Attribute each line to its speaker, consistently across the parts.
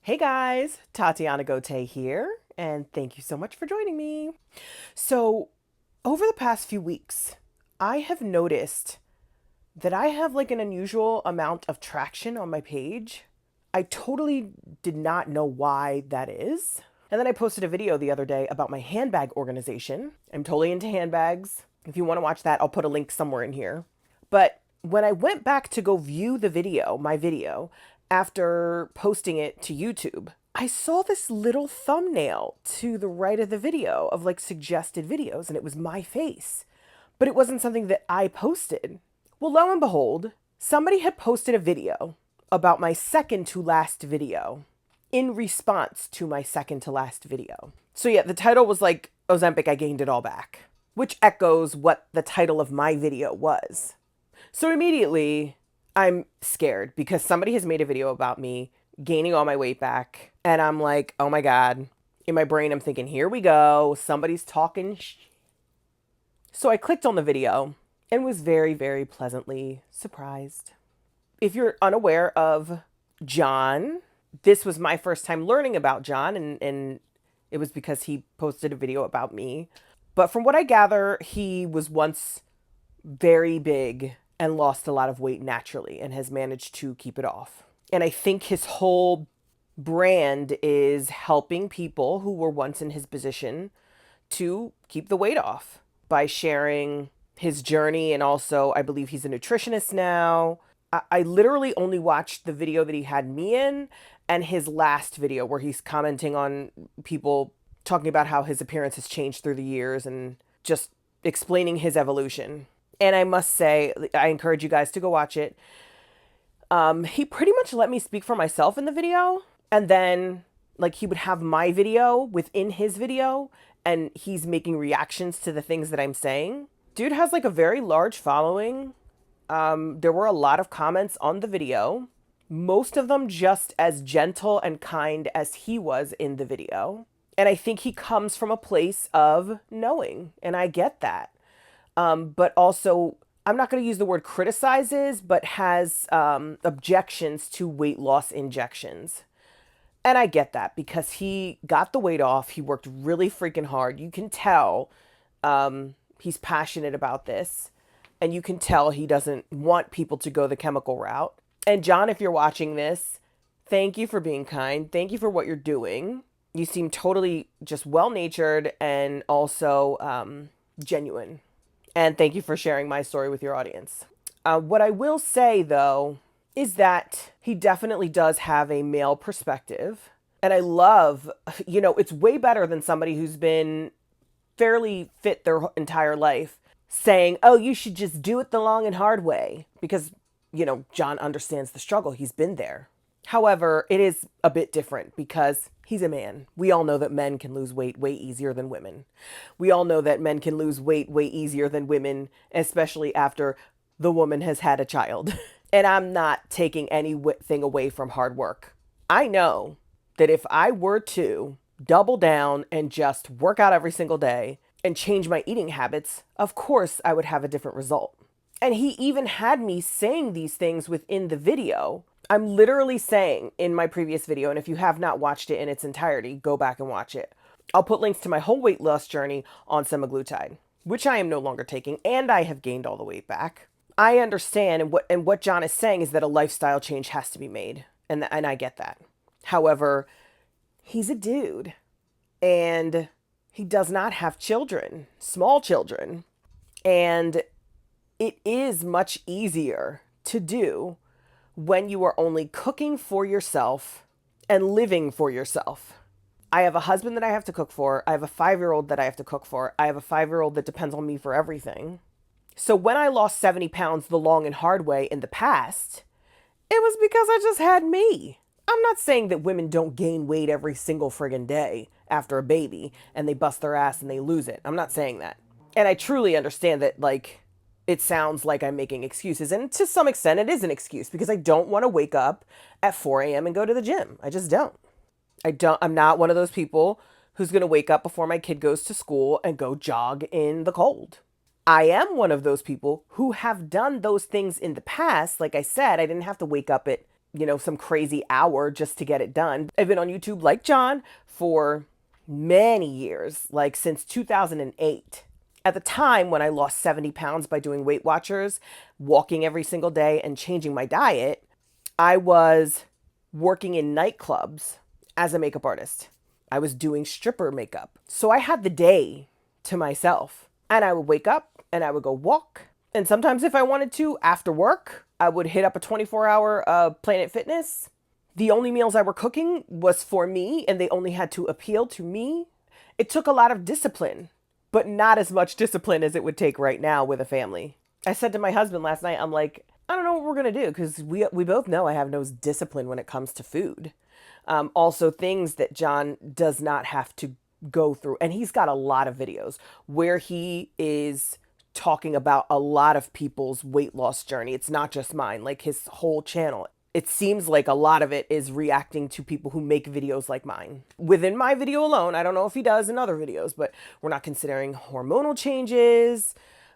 Speaker 1: Hey guys, Tatiana Gote here, and thank you so much for joining me. So, over the past few weeks, I have noticed that I have like an unusual amount of traction on my page. I totally did not know why that is. And then I posted a video the other day about my handbag organization. I'm totally into handbags. If you want to watch that, I'll put a link somewhere in here. But when I went back to go view the video, my video, after posting it to YouTube, I saw this little thumbnail to the right of the video of like suggested videos, and it was my face. But it wasn't something that I posted. Well, lo and behold, somebody had posted a video about my second to last video in response to my second to last video. So yeah, the title was like Ozempic, I gained it all back, which echoes what the title of my video was. So immediately I'm scared because somebody has made a video about me gaining all my weight back. And I'm like, oh my God. In my brain, I'm thinking, here we go. Somebody's talking. So I clicked on the video and was very, very pleasantly surprised. If you're unaware of John, this was my first time learning about John, and it was because he posted a video about me. But from what I gather, he was once very big and lost a lot of weight naturally and has managed to keep it off. And I think his whole brand is helping people who were once in his position to keep the weight off by sharing his journey. And also, I believe he's a nutritionist now. I literally only watched the video that he had me in and his last video where he's commenting on people talking about how his appearance has changed through the years and just explaining his evolution. And I must say, I encourage you guys to go watch it. He pretty much let me speak for myself in the video. And then, like, he would have my video within his video, and he's making reactions to the things that I'm saying. Dude has, like, a very large following. There were a lot of comments on the video, most of them just as gentle and kind as he was in the video. And I think he comes from a place of knowing, and I get that. But also, I'm not going to use the word criticizes, but has objections to weight loss injections. And I get that because he got the weight off. He worked really freaking hard. You can tell he's passionate about this. And you can tell he doesn't want people to go the chemical route. And John, if you're watching this, thank you for being kind. Thank you for what you're doing. You seem totally just well-natured and also genuine. And thank you for sharing my story with your audience. What I will say, though, is that he definitely does have a male perspective. And I love, it's way better than somebody who's been fairly fit their entire life saying, oh, you should just do it the long and hard way. Because, John understands the struggle. He's been there. However, it is a bit different because he's a man. We all know that men can lose weight way easier than women. We all know that men can lose weight way easier than women, especially after the woman has had a child. And I'm not taking anything away from hard work. I know that if I were to double down and just work out every single day and change my eating habits, of course I would have a different result. And he even had me saying these things within the video. I'm literally saying in my previous video, and if you have not watched it in its entirety, go back and watch it. I'll put links to my whole weight loss journey on semaglutide, which I am no longer taking, and I have gained all the weight back. I understand, and what John is saying is that a lifestyle change has to be made, and I get that. However, he's a dude, and he does not have children, small children, and it is much easier to do when you are only cooking for yourself and living for yourself. I have a husband that I have to cook for. I have a 5-year-old that I have to cook for. I have a 5-year-old that depends on me for everything. So when I lost 70 pounds the long and hard way in the past, it was because I just had me. I'm not saying that women don't gain weight every single friggin' day after a baby and they bust their ass and they lose it. I'm not saying that. And I truly understand that, it sounds like I'm making excuses. And to some extent, it is an excuse because I don't want to wake up at 4 a.m. and go to the gym. I just don't. I'm not one of those people who's going to wake up before my kid goes to school and go jog in the cold. I am one of those people who have done those things in the past. Like I said, I didn't have to wake up at some crazy hour just to get it done. I've been on YouTube like John for many years, like since 2008. At the time when I lost 70 pounds by doing Weight Watchers, walking every single day, and changing my diet, I was working in nightclubs as a makeup artist. I was doing stripper makeup. So I had the day to myself. And I would wake up and I would go walk. And sometimes, if I wanted to, after work, I would hit up a 24-hour Planet Fitness. The only meals I were cooking was for me, and they only had to appeal to me. It took a lot of discipline, but not as much discipline as it would take right now with a family. I said to my husband last night, I'm like, I don't know what we're going to do, because we both know I have no discipline when it comes to food. Also, things that John does not have to go through. And he's got a lot of videos where he is talking about a lot of people's weight loss journey. It's not just mine, like his whole channel. It seems like a lot of it is reacting to people who make videos like mine. Within my video alone, I don't know if he does in other videos, but we're not considering hormonal changes.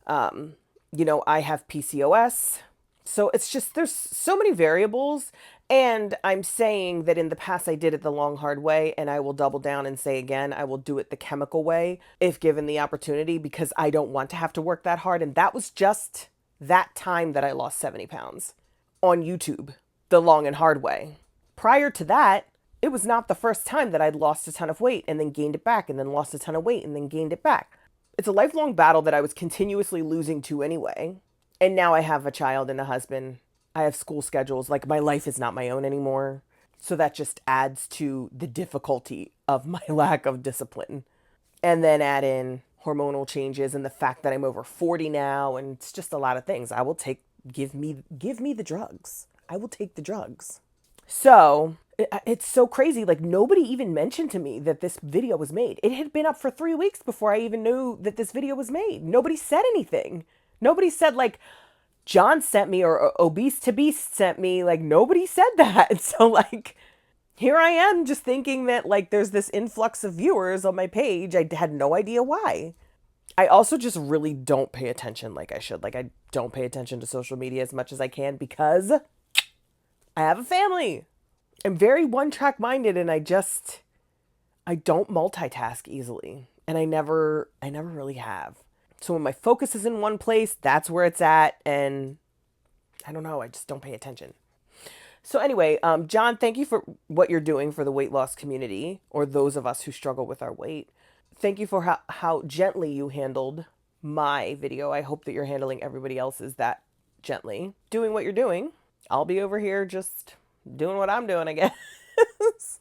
Speaker 1: I have PCOS. So it's just, there's so many variables. And I'm saying that in the past I did it the long, hard way, and I will double down and say again, I will do it the chemical way if given the opportunity, because I don't want to have to work that hard. And that was just that time that I lost 70 pounds on YouTube, the long and hard way. Prior to that, it was not the first time that I'd lost a ton of weight and then gained it back, and then lost a ton of weight and then gained it back. It's a lifelong battle that I was continuously losing to anyway. And now I have a child and a husband. I have school schedules. Like, my life is not my own anymore. So that just adds to the difficulty of my lack of discipline. And then add in hormonal changes and the fact that I'm over 40 now, and it's just a lot of things. I will take, give me the drugs. I will take the drugs. So it's so crazy. Like, nobody even mentioned to me that this video was made. It had been up for 3 weeks before I even knew that this video was made. Nobody said anything. Nobody said, like, John sent me, or Obese to Beast sent me. Like, nobody said that. So, like, here I am just thinking that, like, there's this influx of viewers on my page. I had no idea why. I also just really don't pay attention like I should. Like, I don't pay attention to social media as much as I can because I have a family. I'm very one-track minded, and I don't multitask easily. And I never really have. So when my focus is in one place, that's where it's at. And I don't know, I just don't pay attention. So anyway, John, thank you for what you're doing for the weight loss community, or those of us who struggle with our weight. Thank you for how gently you handled my video. I hope that you're handling everybody else's that gently. Doing what you're doing. I'll be over here just doing what I'm doing, I guess.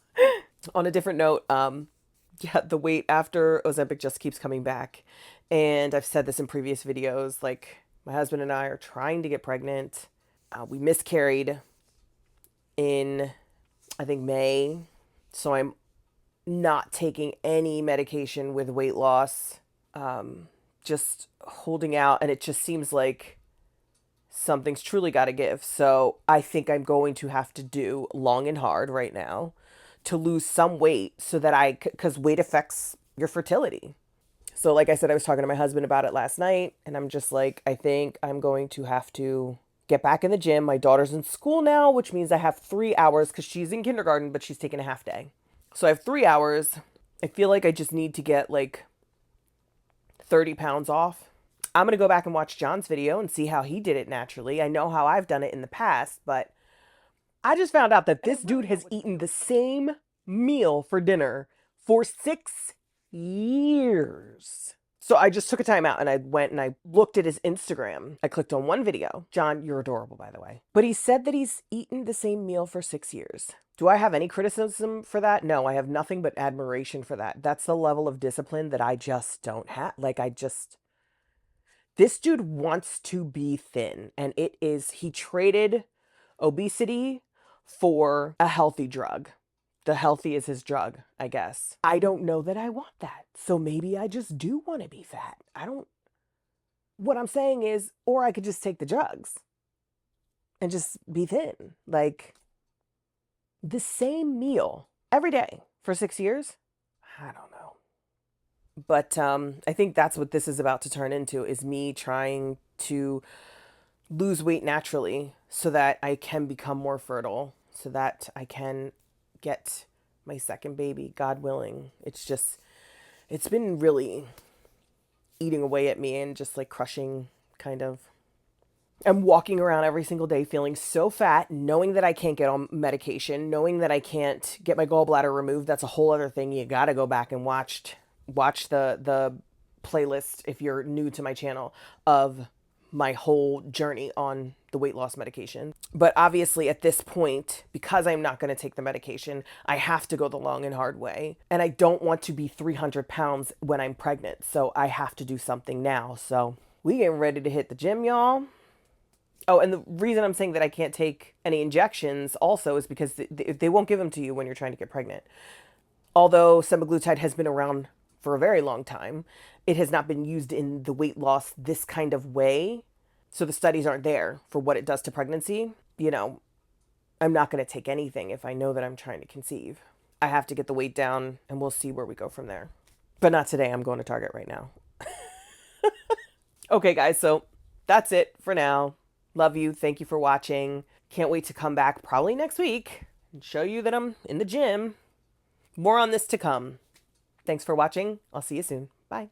Speaker 1: On a different note, the weight after Ozempic just keeps coming back. And I've said this in previous videos, like, my husband and I are trying to get pregnant. We miscarried in, I think, May. So I'm not taking any medication with weight loss, just holding out. And it just seems like something's truly got to give. So I think I'm going to have to do long and hard right now to lose some weight, so that because weight affects your fertility. So like I said, I was talking to my husband about it last night, and I'm just like, I think I'm going to have to get back in the gym. My daughter's in school now, which means I have 3 hours, because she's in kindergarten, but she's taking a half day. So I have 3 hours. I feel like I just need to get like 30 pounds off. I'm going to go back and watch John's video and see how he did it naturally. I know how I've done it in the past, but I just found out that this dude has eaten the same meal for dinner for 6 years. So I just took a time out and I went and I looked at his Instagram. I clicked on one video. John, you're adorable, by the way. But he said that he's eaten the same meal for 6 years. Do I have any criticism for that? No, I have nothing but admiration for that. That's the level of discipline that I just don't have. Like, this dude wants to be thin, and he traded obesity for a healthy drug. The healthy is his drug, I guess. I don't know that I want that. So maybe I just do want to be fat. What I'm saying is, or I could just take the drugs and just be thin. Like, the same meal every day for 6 years? I don't know. But I think that's what this is about to turn into, is me trying to lose weight naturally so that I can become more fertile. so that I can get my second baby, God willing. It's been really eating away at me and just like crushing, kind of. I'm walking around every single day feeling so fat, knowing that I can't get on medication, knowing that I can't get my gallbladder removed. That's a whole other thing. You got to go back and watch the playlist if you're new to my channel of my whole journey on the weight loss medication. But obviously at this point, because I'm not going to take the medication, I have to go the long and hard way. And I don't want to be 300 pounds when I'm pregnant. So I have to do something now. So we getting ready to hit the gym, y'all. Oh, and the reason I'm saying that I can't take any injections also is because they won't give them to you when you're trying to get pregnant. Although semaglutide has been around for a very long time, it has not been used in the weight loss this kind of way. So the studies aren't there for what it does to pregnancy. You know, I'm not going to take anything if I know that I'm trying to conceive. I have to get the weight down and we'll see where we go from there. But not today. I'm going to Target right now. Okay, guys. So that's it for now. Love you. Thank you for watching. Can't wait to come back probably next week and show you that I'm in the gym. More on this to come. Thanks for watching. I'll see you soon. Bye.